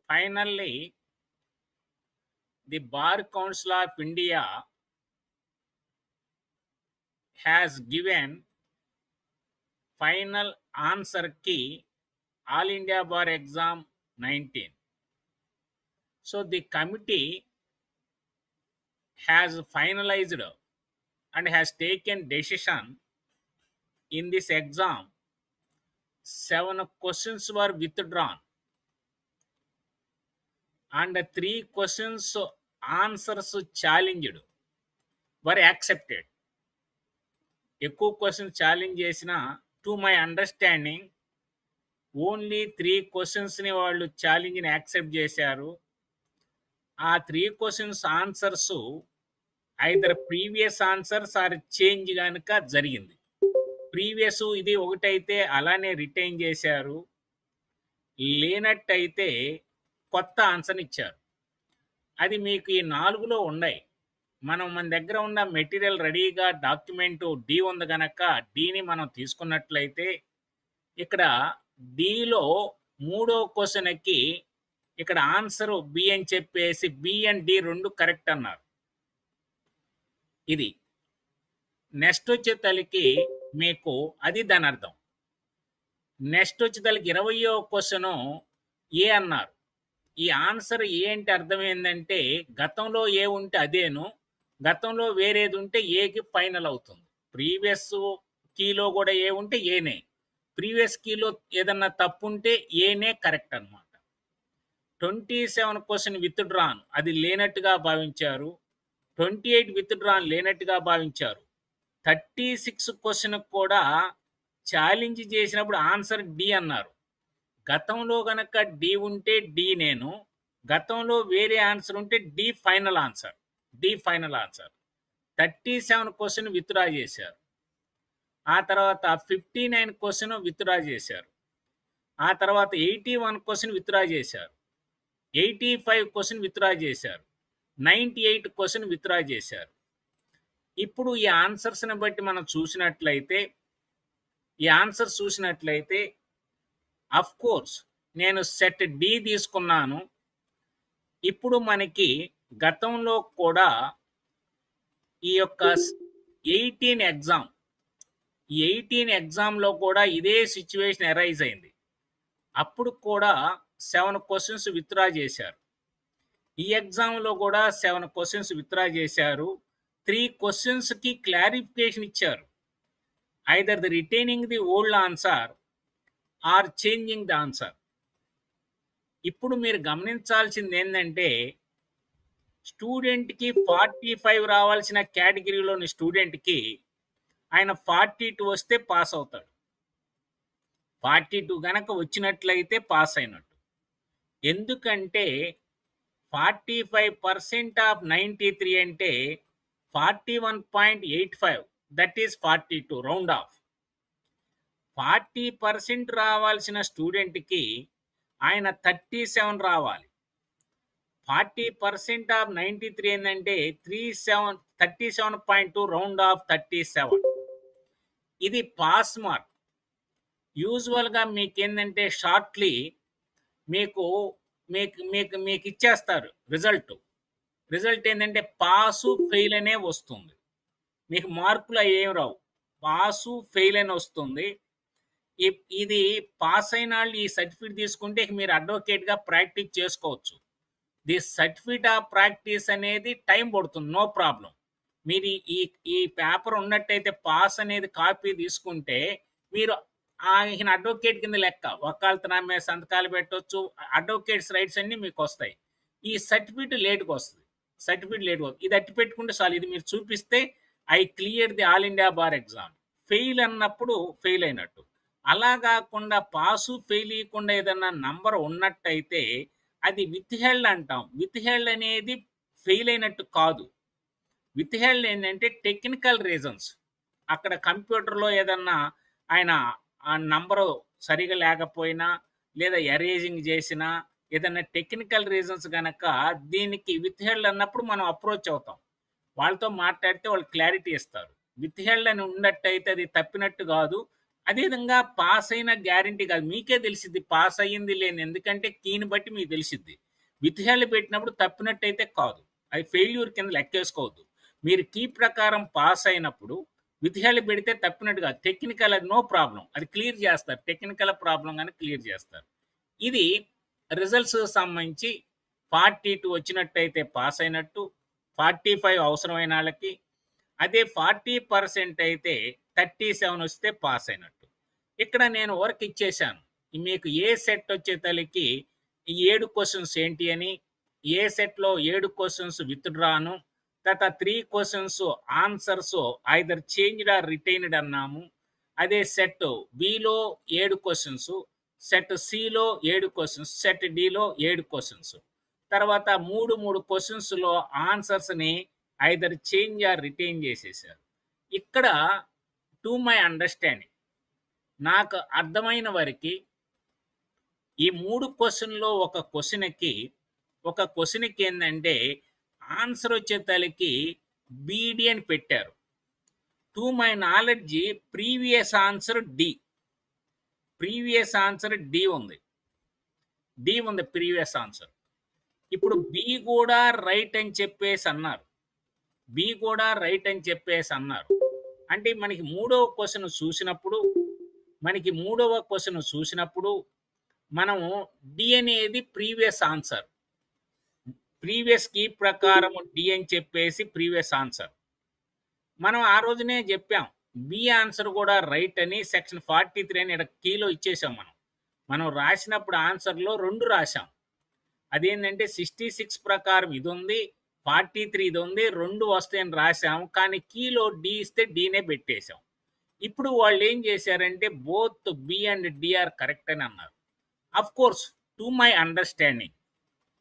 Finally, the Bar Council of India has given final answer key All India Bar Exam 19. So the committee has finalized and has taken decision in this exam. 7 questions were withdrawn and 3 questions answers challenged were accepted. ఎక్కువ question challenge చేసిన to my understanding only 3 క్వశ్చన్స్ని వాళ్ళు ఛాలెంజ్ని accept చేశారు. ఆ 3 questions answers either previous answers or change కనుక జరిగింది. Previous ఇది ఒకటైతే అలానే రిటైన్ చేశారు, లేనట్టయితే కొత్త ఆన్సర్ ఇచ్చారు. అది మీకు ఈ 4లో ఉన్నాయి. మన దగ్గర ఉన్న మెటీరియల్ రెడీగా డాక్యుమెంట్ డి ఉంది కనుక డిని మనం తీసుకున్నట్లయితే ఇక్కడ డిలో 3వ క్వశ్చన్కి ఇక్కడ ఆన్సర్ బి అని చెప్పేసి బి అండ్ డి 2 కరెక్ట్ అన్నారు. ఇది నెక్స్ట్ వచ్చేతలకి మీకు అది దాని అర్థం. నెక్స్ట్ వచ్చేతలకి 20వ క్వశ్చన్ ఏ అన్నారు. ఈ ఆన్సర్ ఏ అంటే అర్థం ఏంటంటే గతంలో ఏ ఉంటే అదేను, గతంలో వేరేది ఉంటే ఏకి ఫైనల్ అవుతుంది. ప్రీవియస్ కీలో కూడా ఏ ఉంటే ఏనే, ప్రీవియస్ కీలో ఏదన్నా తప్పు ఉంటే ఏనే కరెక్ట్ అనమాట. 27 క్వశ్చన్ విత్డ్రాన్ అది లేనట్టుగా భావించారు, 28 విత్డ్రాన్ లేనట్టుగా భావించారు. 36 క్వశ్చన్ కూడా ఛాలెంజ్ చేసినప్పుడు ఆన్సర్ డి అన్నారు. గతంలో గనక డి ఉంటే డి నేను, గతంలో వేరే ఆన్సర్ ఉంటే D final answer. 37 question withdraw చేశారు. ఆ తర్వాత 59 క్వశ్చన్ విత్డ్రా చేశారు. ఆ తర్వాత 81 క్వశ్చన్ విత్డ్రా చేశారు, 85 క్వశ్చన్ విత్డ్రా చేశారు, 98 క్వశ్చన్ విత్డ్రా చేశారు. ఇప్పుడు ఈ ఆన్సర్స్ని బట్టి మనం చూసినట్లయితే అఫ్ కోర్స్ నేను సెట్ డి తీసుకున్నాను. ఇప్పుడు మనకి గతంలో కూడా ఈ యొక్క 18 ఎగ్జామ్లో కూడా ఇదే సిచ్యువేషన్ అరైజ్ అయింది. అప్పుడు కూడా 7 క్వశ్చన్స్ విత్డ్రా చేశారు. ఈ ఎగ్జామ్లో కూడా 7 క్వశ్చన్స్ విత్డ్రా చేశారు. 3 క్వశ్చన్స్కి క్లారిఫికేషన్ ఇచ్చారు. Either the retaining the old answer or changing the answer. ఇప్పుడు మీరు గమనించాల్సింది ఏంటంటే స్టూడెంట్కి 45 రావాల్సిన కేటగిరీలోని స్టూడెంట్కి ఆయన 42 వస్తే పాస్ అవుతాడు. 42 గనక వచ్చినట్లయితే పాస్ అయినట్టు. ఎందుకంటే 45% ఆఫ్ 93 అంటే 41.85, దట్ ఈస్ 42 రౌండ్ ఆఫ్. 40% రావాల్సిన స్టూడెంట్కి ఆయన 37 రావాలి. 40% ఆఫ్ 93 ఏంటంటే 37.2 రౌండ్ ఆఫ్ 37. ఇది పాస్ మార్క్. యూజువల్గా మీకు ఏంటంటే షార్ట్లీ మీకు ఇచ్చేస్తారు రిజల్ట్ ఏంటంటే పాసు ఫెయిల్ అనే వస్తుంది. మీకు మార్కులు ఏం రావు, పాసు ఫెయిల్ అని వస్తుంది. ఇది పాస్ అయిన వాళ్ళు ఈ సర్టిఫికేట్ తీసుకుంటే మీరు అడ్వకేట్గా ప్రాక్టీస్ చేసుకోవచ్చు. ది సర్టిఫికేట్ ఆఫ్ ప్రాక్టీస్ అనేది టైం పడుతుంది, నో ప్రాబ్లం. మీరు ఈ పేపర్ ఉన్నట్టయితే పాస్ అనేది కాపీ తీసుకుంటే మీరు ఆయన అడ్వకేట్ కింద లెక్క. వకాలత్ నా మీద సంతకాలు పెట్టవచ్చు, అడ్వకేట్స్ రైట్స్ అన్నీ మీకు వస్తాయి. ఈ సర్టిఫికేట్ లేట్గా వస్తుంది. ఇది అట్టి పెట్టుకుంటే చాలు. ఇది మీరు చూపిస్తే I clear the all India bar exam. Fail అన్నప్పుడు ఫెయిల్ అయినట్టు. అలా కాకుండా పాసు ఫెయిల్ ఇవ్వకుండా ఏదన్నా నంబర్ ఉన్నట్టయితే అది విత్ హెల్డ్ అంటాం. విత్ హెల్డ్ అనేది ఫెయిల్ అయినట్టు కాదు. విత్ హెల్డ్ ఏంటంటే టెక్నికల్ రీజన్స్. అక్కడ కంప్యూటర్లో ఏదన్నా ఆయన ఆ నంబరు సరిగా లేకపోయినా లేదా ఎరేజింగ్ చేసినా ఏదన్నా టెక్నికల్ రీజన్స్ కనుక దీనికి విత్ హెల్డ్ అన్నప్పుడు మనం అప్రోచ్ అవుతాం. వాళ్ళతో మాట్లాడితే వాళ్ళు క్లారిటీ ఇస్తారు. విత్ హెల్డ్ అని ఉన్నట్టయితే అది తప్పినట్టు కాదు, అదేవిధంగా పాస్ అయిన గ్యారంటీ కాదు. మీకే తెలిసిద్ది పాస్ అయ్యింది లేనిది. ఎందుకంటే కీని బట్టి మీకు తెలిసిద్ది. విత్ హెల్డ్ పెట్టినప్పుడు తప్పినట్టయితే కాదు. అది ఫెయిల్యూర్ కింద లెక్కేసుకోవద్దు. మీరు కీ ప్రకారం పాస్ అయినప్పుడు విత్ హెల్డ్ పెడితే తప్పినట్టు కాదు. టెక్నికల్ అది నో ప్రాబ్లమ్. అది క్లియర్ చేస్తారు. టెక్నికల్ ప్రాబ్లమ్ గాని క్లియర్ చేస్తారు. ఇది రిజల్ట్స్ సంబంధించి 42 వచ్చినట్టయితే పాస్ అయినట్టు. 45 అవసరమైన వాళ్ళకి. అదే 40% అయితే 37 వస్తే పాస్ అయినట్టు. ఇక్కడ నేను వర్క్ ఇచ్చేశాను. మీకు ఏ సెట్ వచ్చే తలకి ఈ 7 క్వెషన్స్ ఏంటి అని, ఏ సెట్‌లో 7 క్వెషన్స్ విత్‌డ్రాను, తర్వాత 3 questions answers either changed or retained అన్నాము. అదే సెట్ బిలో 7 క్వెషన్స్, సెట్ సిలో 7 క్వెషన్స్, సెట్ డిలో 7 క్వెషన్స్. తర్వాత 3 క్వెషన్స్‌లో ఆన్సర్స్‌ని ఐదర్ చేంజ్ ఆర్ రిటైన్ చేసేసారు. ఇక్కడ టు మై అండర్‌స్టాండింగ్ నాకు అర్థమైన వరకి ఈ 3 క్వెషన్‌లో ఒక క్వెషన్‌కి ఏందంటే ఆన్సర్ వచ్చే తలకి బీడీ అని పెట్టారు. To my knowledge previous answer D. Previous answer D ఉంది. డి ఉంది ప్రీవియస్ ఆన్సర్. ఇప్పుడు బి కూడా రైట్ అని చెప్పేసి అన్నారు. బి కూడా రైట్ అని చెప్పేసి అన్నారు. అంటే మనకి మూడవ క్వెషన్ చూసినప్పుడు మనము డి అనేది ప్రీవియస్ ఆన్సర్. ప్రీవియస్ కీ ప్రకారం డి అని చెప్పేసి ప్రీవియస్ ఆన్సర్. మనం ఆ రోజునే చెప్పాం. బి ఆన్సర్ కూడా రైట్ అని సెక్షన్ 43 అని ఇక్కడ కీలో ఇచ్చేసాం మనం. మనం రాసినప్పుడు ఆన్సర్‌లో 2 రాసాం. అదేంటంటే 66 ప్రకారం ఇది ఉంది, 43 ఇది ఉంది, 2 వస్తాయని రాసాం. కానీ కీలో డి ఇస్తే డీనే పెట్టేశాం. ఇప్పుడు వాళ్ళు ఏం చేశారంటే both B and D are correct అని అన్నారు. Of course to my understanding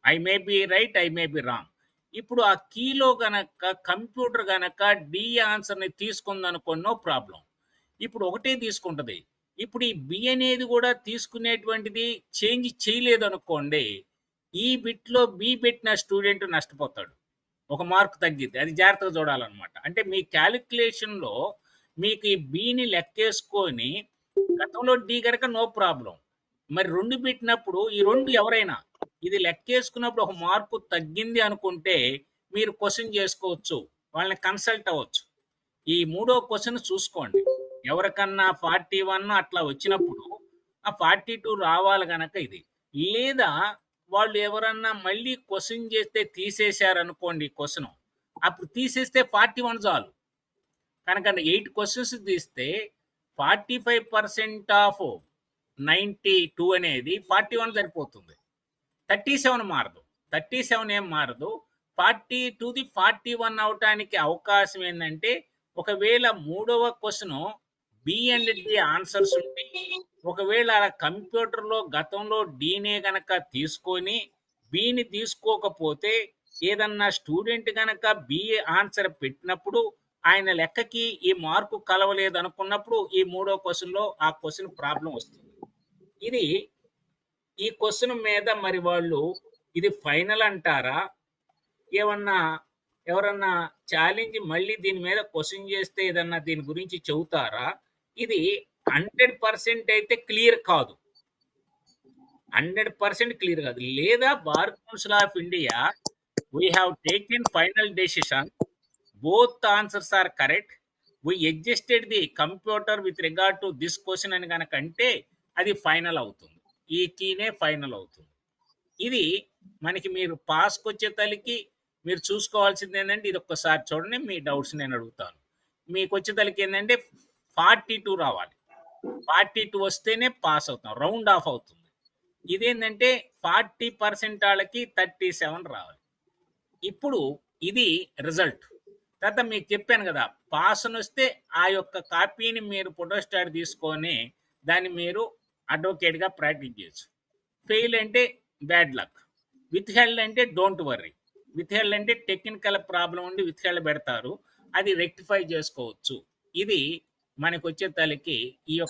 I may be right, I may be wrong. ఇప్పుడు ఆ కీలో గనక కంప్యూటర్ గనక డి ఆన్సర్‌ని తీసుకుందనుకో నో ప్రాబ్లమ్. ఇప్పుడు ఒకటే తీసుకుంటది. ఇప్పుడు ఈ బి అనేది కూడా తీసుకునేటువంటిది చేంజ్ చేయలేదనుకోండి, ఈ బిట్‌లో బి పెట్టిన స్టూడెంట్ నష్టపోతాడు. ఒక మార్క్ తగ్గిద్ది. అది జాగ్రత్తగా చూడాలన్నమాట. అంటే మీ క్యాలిక్యులేషన్‌లో మీకు ఈ బిని లెక్కేసుకొని గతంలో డి గనక నో ప్రాబ్లమ్. మరి 2 పెట్టినప్పుడు ఈ 2 ఎవరైనా ఇది లెక్కేసుకున్నప్పుడు ఒక మార్పు తగ్గింది అనుకుంటే మీరు క్వెషన్ చేసుకోవచ్చు. వాళ్ళని కన్సల్ట్ అవ్వచ్చు. ఈ మూడో క్వెషన్ చూసుకోండి. ఎవరికన్నా 41 అట్లా వచ్చినప్పుడు ఆ 42 రావాలి గనక ఇది. లేదా వాళ్ళు ఎవరన్నా మళ్ళీ క్వెషన్ చేస్తే తీసేశారనుకోండి క్వెషను. అప్పుడు తీసేస్తే 41 చాలు. కనుక 8 క్వెషన్స్ తీస్తే 45% ఆఫ్ 92 అనేది 41 సరిపోతుంది. 37 మారదు. 37 ఏం మారదు. 42ది 41 అవటానికి అవకాశం ఏందంటే ఒకవేళ మూడవ question B and D answers ఉండి ఒకవేళ కంప్యూటర్‌లో గతంలో డీనే గనక తీసుకొని బిని తీసుకోకపోతే ఏదన్నా స్టూడెంట్ గనక బి ఆన్సర్ పెట్టినప్పుడు ఆయన లెక్కకి ఈ మార్కు కలవలేదనుకున్నప్పుడు ఈ మూడో క్వెషన్‌లో ఆ క్వెషన్ ప్రాబ్లమ్ వస్తుంది. ఇది ఈ క్వెషన్ మీద మరి వాళ్ళు ఇది ఫైనల్ అంటారా? ఏమన్నా ఎవరన్నా ఛాలెంజ్ మళ్ళీ దీని మీద క్వెషన్ చేస్తే ఏదన్నా దీని గురించి చెబుతారా? ఇది 100% అయితే క్లియర్ కాదు. 100% క్లియర్ కాదు. లేదా Bar Council of India we have taken final decision. Both answers are correct. We adjusted the computer with regard to this question అని గనక అంటే అది ఫైనల్ అవుతుంది. ఈ కీనే ఫైనల్ అవుతుంది. ఇది మనకి మీరు పాస్‌కి వచ్చే తలకి మీరు చూసుకోవాల్సింది ఏంటంటే ఇది ఒక్కసారి చూడండి. మీ డౌట్స్ నేను అడుగుతాను. మీకు వచ్చే తలకి ఏంటంటే 42 రావాలి. 42 వస్తేనే పాస్ అవుతాం. రౌండ్ ఆఫ్ అవుతుంది. ఇదేంటంటే 40% వాళ్ళకి 37 రావాలి. ఇప్పుడు ఇది రిజల్ట్. తర్వాత మీకు చెప్పాను కదా, పాస్ అని వస్తే ఆ యొక్క కాపీని మీరు ఫోటోస్టాట్ తీసుకొని దాన్ని మీరు అడ్వకేట్‌గా ప్రాక్టీస్ చేయొచ్చు. ఫెయిల్ అంటే బ్యాడ్ లక్. విత్ హెల్డ్ అంటే డోంట్ వర్రీ. విత్ హెల్డ్ అంటే టెక్నికల్ ప్రాబ్లం ఉండి విత్ హెల్డ్ పెడతారు. అది రెక్టిఫై చేసుకోవచ్చు. ఇది మనకొచ్చే తలకి ఈ యొక్క